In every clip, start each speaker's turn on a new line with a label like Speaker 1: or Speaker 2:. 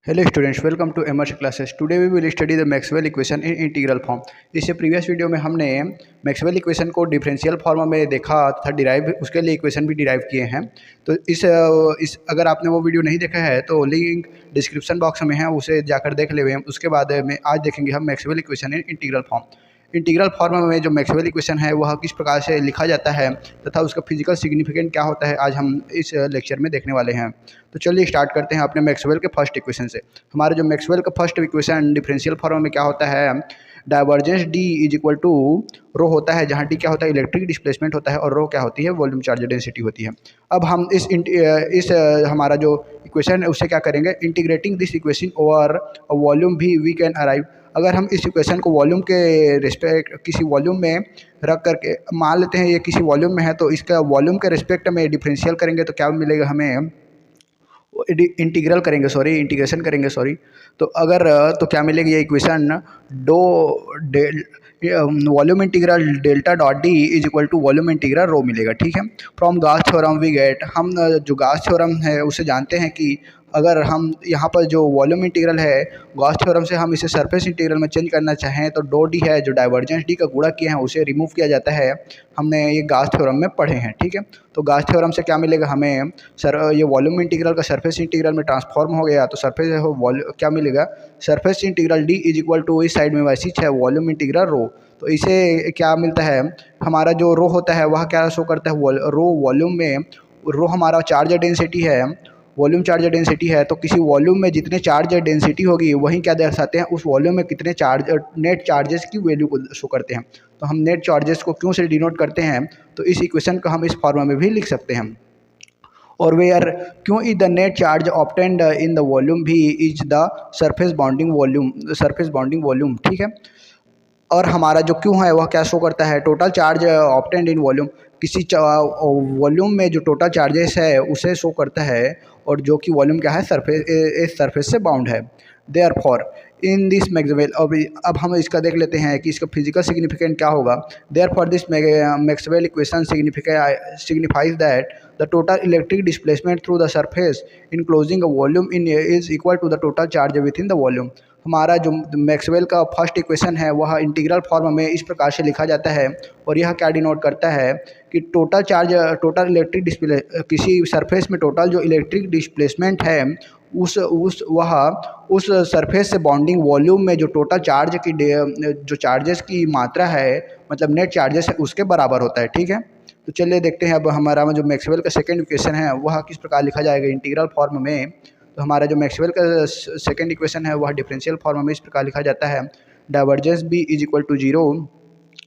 Speaker 1: Hello students, welcome to MRC classes. Today we will study the Maxwell equation in integral form. इससे previous video में हमने Maxwell equation को differential form में देखा तथा derive उसके लिए इक्वेशन भी डिराइव किए हैं। तो इस अगर आपने वो वीडियो नहीं देखा है तो लिंक डिस्क्रिप्शन बॉक्स में है, उसे जाकर देख ले। उसके बाद में आज देखेंगे हम Maxwell equation in integral form. Integral form में जो मैक्सवेल इक्वेशन है वह किस प्रकार से लिखा जाता है तथा उसका फिजिकल सिग्निफिकेंट क्या होता है, आज हम इस लेक्चर में देखने वाले हैं। तो चलिए स्टार्ट करते हैं अपने मैक्सवेल के फर्स्ट इक्वेशन से। हमारे जो मैक्सवेल का फर्स्ट इक्वेशन डिफरेंशियल फॉर्म में क्या होता है, divergence D is equal to rho होता है, जहाँ डी क्या होता है इलेक्ट्रिक डिस्प्लेसमेंट होता है और रो क्या होती है वॉल्यूम चार्ज डेंसिटी होती है। अब हम इस हमारा जो इक्वेशन है उससे क्या करेंगे, integrating this equation over volume भी वी कैन अराइव। अगर हम इस इक्वेशन को वॉल्यूम के रिस्पेक्ट किसी वॉल्यूम में रख करके मान लेते हैं ये किसी वॉल्यूम में है, तो इसका वॉल्यूम के रिस्पेक्ट में डिफरेंशियल करेंगे तो क्या मिलेगा हमें, इंटीग्रेशन करेंगे तो क्या मिलेगी ये equation, volume integral delta dot D is equal to volume integral rho मिलेगा। ठीक है, from Gauss theorem we get, हम जो गॉस थ्योरम है उससे जानते हैं कि अगर हम यहाँ पर जो वॉल्यूम इंटीग्रल है गॉस थ्योरम से हम इसे सरफेस इंटीग्रल में चेंज करना चाहें तो डो डी है जो डाइवर्जेंस डी का गुणा किए हैं उसे रिमूव किया जाता है। हमने ये गॉस थ्योरम में पढ़े हैं। ठीक है, तो गॉस थ्योरम से क्या मिलेगा हमें, ये वॉल्यूम इंटीग्रल का सरफेस इंटीग्रल में ट्रांसफॉर्म हो गया तो सरफेस क्या मिलेगा, surface integral D is equal to इस साइड में वैसी है वॉल्यूम इंटीग्रल रो। तो इसे क्या मिलता है, हमारा जो रो होता है वह क्या शो करता है, रो वॉल्यूम में रो हमारा चार्ज डेंसिटी है, वॉल्यूम चार्ज डेंसिटी है। तो किसी वॉल्यूम में जितने चार्ज डेंसिटी होगी वहीं क्या दर्शाते हैं, उस वॉल्यूम में कितने चार्ज नेट चार्जेस की वैल्यू को शो करते हैं। तो हम नेट चार्जेस को क्यों से डिनोट करते हैं, तो इस इक्वेशन को हम इस फॉर्म में भी लिख सकते हैं। और where Q is the net charge obtained in the volume भी is the surface bounding volume. ठीक है, और हमारा जो क्यों है वह क्या शो करता है, total charge obtained in volume, किसी वॉल्यूम में जो टोटल चार्जेस है उसे शो करता है, और जो कि वॉल्यूम क्या है सरफेस से बाउंड है। देयरफॉर इन दिस मैक्सवेल, अब हम इसका देख लेते हैं कि इसका फिजिकल सिग्निफिकेंट क्या होगा। Therefore this Maxwell equation signifies that the total electric displacement through the surface enclosing a volume in is equal to the total charge within the volume. हमारा जो मैक्सवेल का फर्स्ट इक्वेशन है वह integral form में इस प्रकार से लिखा जाता है, और यह क्या डिनोट करता है कि टोटल इलेक्ट्रिक डिस्प्ले, किसी सरफेस में टोटल जो इलेक्ट्रिक डिस्प्लेसमेंट है उस सरफेस से बाउंडिंग वॉल्यूम में जो टोटल चार्ज की जो चार्जेस की मात्रा है, मतलब नेट चार्जेस है, उसके बराबर होता है। ठीक है, तो चलिए देखते हैं अब हमारा जो मैक्सवेल का सेकेंड इक्वेशन है वह किस प्रकार लिखा जाएगा इंटीग्रल फॉर्म में। तो हमारा जो मैक्सवेल का सेकेंड इक्वेशन है वह डिफरेंशियल फॉर्म में इस प्रकार लिखा जाता है, divergence B is equal to zero.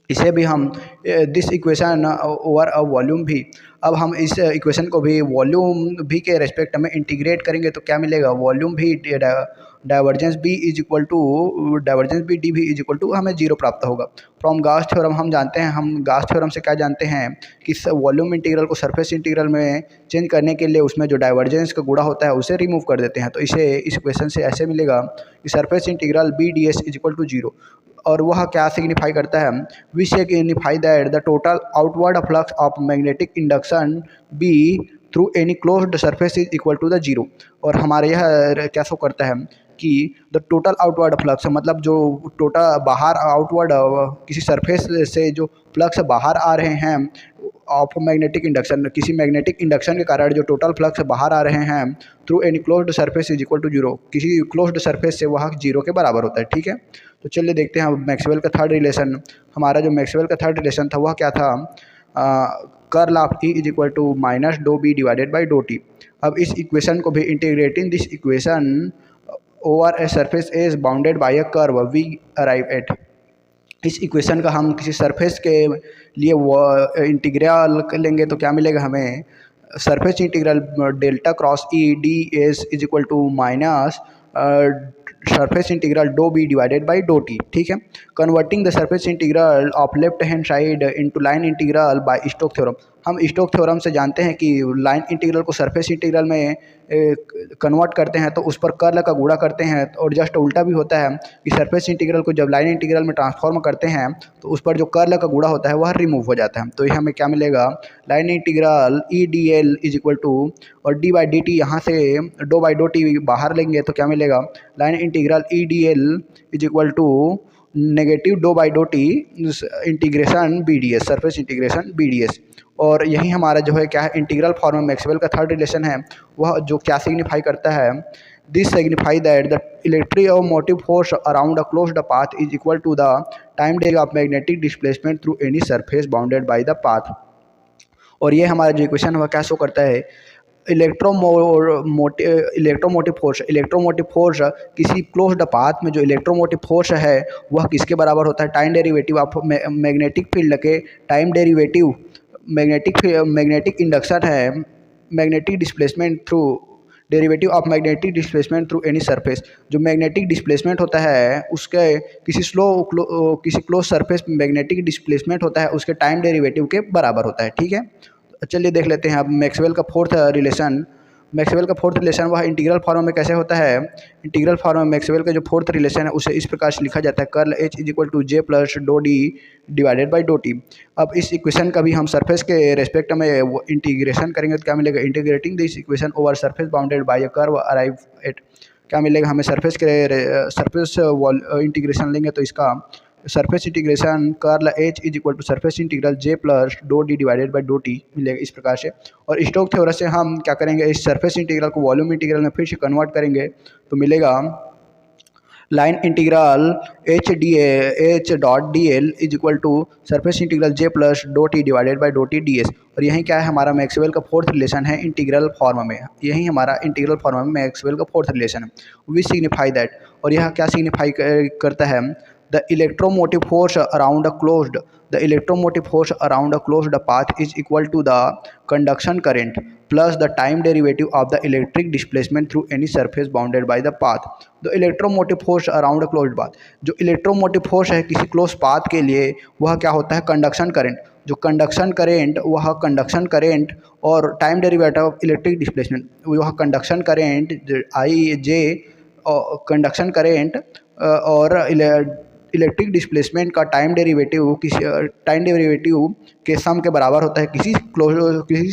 Speaker 1: इसे भी हम this equation over a volume भी, अब हम इस इक्वेशन को भी वॉल्यूम भी के रेस्पेक्ट में इंटीग्रेट करेंगे तो क्या मिलेगा, वॉल्यूम भी डाइवर्जेंस बी डी भी इज इक्वल टू हमें जीरो प्राप्त होगा। फ्रॉम गॉस थ्योरम हम जानते हैं, हम गॉस थ्योरम से क्या जानते हैं कि वॉल्यूम इंटीग्रल को सरफेस इंटीग्रल में चेंज करने के लिए उसमें जो डाइवर्जेंस का गुणा होता है उसे रिमूव कर देते हैं। तो इसे इस इक्वेशन से ऐसे मिलेगा कि surface integral B D S is equal to zero. और वह क्या सिग्निफाई करता है, we signify that the total outward flux of magnetic induction B through any closed surface is equal to the zero. और हमारे यह क्या शो करता है कि द टोटल आउटवर्ड फ्लक्स, मतलब जो टोटल बाहर आउटवर्ड किसी सरफेस से जो फ्लक्स बाहर आ रहे हैं ऑफ मैग्नेटिक इंडक्शन, किसी मैग्नेटिक इंडक्शन के कारण जो टोटल फ्लक्स बाहर आ रहे हैं through any closed surface is equal to zero, किसी क्लोज्ड सरफेस से वह जीरो के बराबर होता है। ठीक है, तो चलिए देखते हैं मैक्सवेल का थर्ड रिलेशन। हमारा जो मैक्सवेल का थर्ड रिलेशन था वह क्या था, curl of E is equal to minus do B divided by do T. अब इस इक्वेशन को भी integrating this equation over a surface is bounded by a curve we arrive at. इस इक्वेशन का हम किसी सरफेस के लिए वो इंटीग्रल लेंगे तो क्या मिलेगा हमें, surface integral delta cross E D S is equal to minus surface integral do B divided by do T. ठीक है, converting the surface integral of left hand side into line integral by Stokes theorem. हम Stokes theorem से जानते हैं कि line integral को surface integral में convert करते हैं तो उस पर कर्ल का गुणा करते हैं, और जस्ट उल्टा भी होता है कि सरफेस इंटीग्रल को जब लाइन इंटीग्रल में ट्रांसफॉर्म करते हैं तो उस पर जो कर्ल का गुणा होता है वह रिमूव हो जाता है। तो ये हमें क्या मिलेगा, line integral E D L is equal to, और डी बाई डी टी यहाँ से डो बाई डो टी बाहर लेंगे तो क्या मिलेगा, line integral E D L is equal to negative do by do T integration B D S, surface integration B D S. और यही हमारा जो है क्या है, इंटीग्रल फॉर्म में मैक्सवेल का थर्ड रिलेशन है, वह जो क्या सिग्निफाई करता है, this signify that the electromotive force around a closed path is equal to the time derivative of magnetic displacement through any surface bounded by the path. और ये हमारा जो इक्वेशन है वह क्या शो करता है, इलेक्ट्रोमोटिव फोर्स किसी क्लोज्ड पाथ में जो इलेक्ट्रोमोटिव फोर्स है वह किसके बराबर होता है, time derivative of magnetic field के टाइम डेरिवेटिव, मैग्नेटिक इंडक्शन है, magnetic displacement through derivative of magnetic displacement through any surface. जो मैग्नेटिक डिस्प्लेसमेंट होता है उसके किसी क्लोज सरफेस में मैग्नेटिक डिस्प्लेसमेंट होता है उसके टाइम डेरिवेटिव के बराबर होता है। ठीक है, चलिए देख लेते हैं अब मैक्सवेल का फोर्थ रिलेशन। मैक्सवेल का फोर्थ रिलेशन वह इंटीग्रल फॉर्म में कैसे होता है, इंटीग्रल फॉर्म में मैक्सवेल का जो फोर्थ रिलेशन है उसे इस प्रकार से लिखा जाता है, curl H is equal to J plus do D divided by do T. अब इस इक्वेशन का भी हम सरफेस के रेस्पेक्ट में वो इंटीग्रेशन करेंगे तो क्या मिलेगा, integrating this equation over surface bounded by a curve arrive at, क्या मिलेगा हमें सरफेस इंटीग्रेशन लेंगे तो इसका surface integration curl H is equal to surface integral J plus do D divided by do T मिलेगा इस प्रकार से। और स्टोक्स थ्योरम से हम क्या करेंगे, इस सरफेस इंटीग्रल को वॉल्यूम इंटीग्रल में फिर से कन्वर्ट करेंगे तो मिलेगा line integral H dot D L is equal to surface integral J plus do T divided by do T D S. और यही क्या है, हमारा मैक्सवेल का फोर्थ रिलेशन है इंटीग्रल फॉर्म में, यही हमारा इंटीग्रल फॉर्म में मैक्सवेल का फोर्थ रिलेशन है, वी सिग्निफाई दैट। और यह क्या सिग्निफाई करता है, the electromotive force around a closed path is equal to the conduction current plus the time derivative of the electric displacement through any surface bounded by the path। the electromotive force around a closed path, जो electromotive force है किसी close path के लिए वह क्या होता है, conduction current. जो कंडक्शन करेंट वह कंडक्शन करेंट और time derivative of electric displacement, वह conduction current I J conduction current और इलेक्ट्रिक डिस्प्लेसमेंट का टाइम डेरिवेटिव के सम के बराबर होता है किसी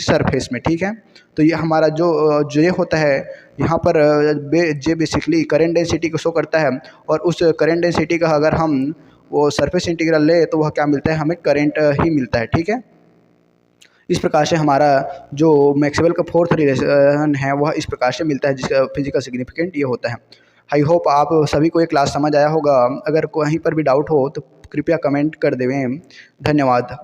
Speaker 1: सरफेस में। ठीक है, तो ये हमारा जो ये होता है यहाँ पर जे बेसिकली करंट डेंसिटी को शो करता है, और उस करंट डेंसिटी का अगर हम वो सरफेस इंटीग्रल ले तो वह क्या मिलता है, हमें करंट ही मिलता है। ठीक है, इस प्रकार से हमारा जो मैक्सवेल का फोर्थ रिलेशन है वह इस प्रकार से मिलता है, जिसका फिजिकल सिग्निफिकेंट ये होता है। आई होप आप सभी को ये क्लास समझ आया होगा। अगर कहीं पर भी डाउट हो तो कृपया कमेंट कर देवें। धन्यवाद।